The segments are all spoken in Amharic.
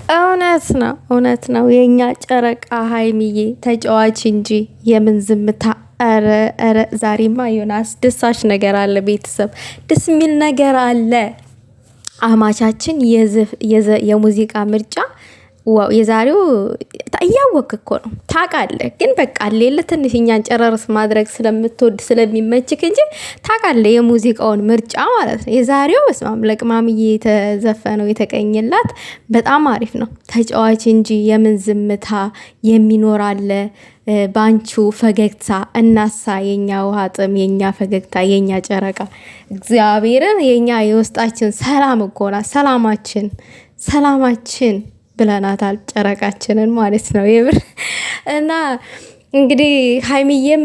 እውነት ነው። የኛ ጨረቃ ሀይሚዬ ተጫዋች እንጂ የምን ዝምታ። ኧረ ዛሬማ የሆነ አስደሳች ነገር አለ። ቤተሰብ ደስ የሚል ነገር አለ። አማቻችን የሙዚቃ ምርጫ ዋው! የዛሬው እያወቅ እኮ ነው ታውቃለህ። ግን በቃ ሌለ ትንሽ እኛን ጨረርስ ማድረግ ስለምትወድ ስለሚመችክ እንጂ ታውቃለህ፣ የሙዚቃውን ምርጫ ማለት ነው። የዛሬው በስማም ለቅማምዬ የተዘፈነው የተቀኘላት በጣም አሪፍ ነው። ተጫዋች እንጂ የምን ዝምታ የሚኖር አለ ባንቹ ፈገግታ እናሳ የኛ ውሃ ጥም የኛ ፈገግታ የኛ ጨረቃ እግዚአብሔርን የኛ የውስጣችን ሰላም እኮ ናት። ሰላማችን ብለናታል ጨረቃችንን ማለት ነው። የምር እና እንግዲህ ሀይሚዬም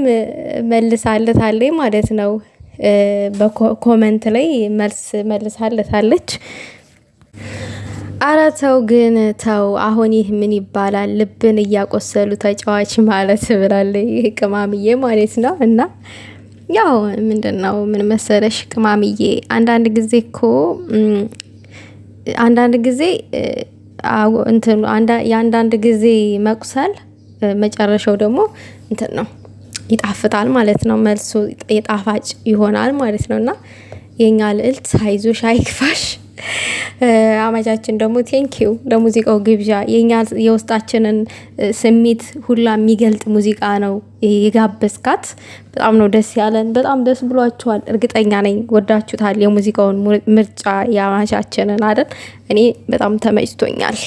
መልሳለታለች ማለት ነው። በኮመንት ላይ መልስ መልሳለታለች። አረ ተው ግን ተው፣ አሁን ይህ ምን ይባላል? ልብን እያቆሰሉ ተጫዋች ማለት ብላለች ይህ ቅማምዬ ማለት ነው። እና ያው ምንድነው ምን መሰለሽ ቅማምዬ፣ አንዳንድ ጊዜ እንትን የአንዳንድ ጊዜ መቁሰል መጨረሻው ደግሞ እንትን ነው ይጣፍጣል ማለት ነው። መልሶ የጣፋጭ ይሆናል ማለት ነው። እና የኛ ልዕልት አይዞሽ አይክፋሽ። አማቻችን ደግሞ ቴንኪው ለሙዚቃው ግብዣ። የኛ የውስጣችንን ስሜት ሁላ የሚገልጥ ሙዚቃ ነው የጋበዝካት። በጣም ነው ደስ ያለን። በጣም ደስ ብሏችኋል እርግጠኛ ነኝ። ወዳችሁታል የሙዚቃውን ምርጫ የአማቻችንን አይደል? እኔ በጣም ተመችቶኛል።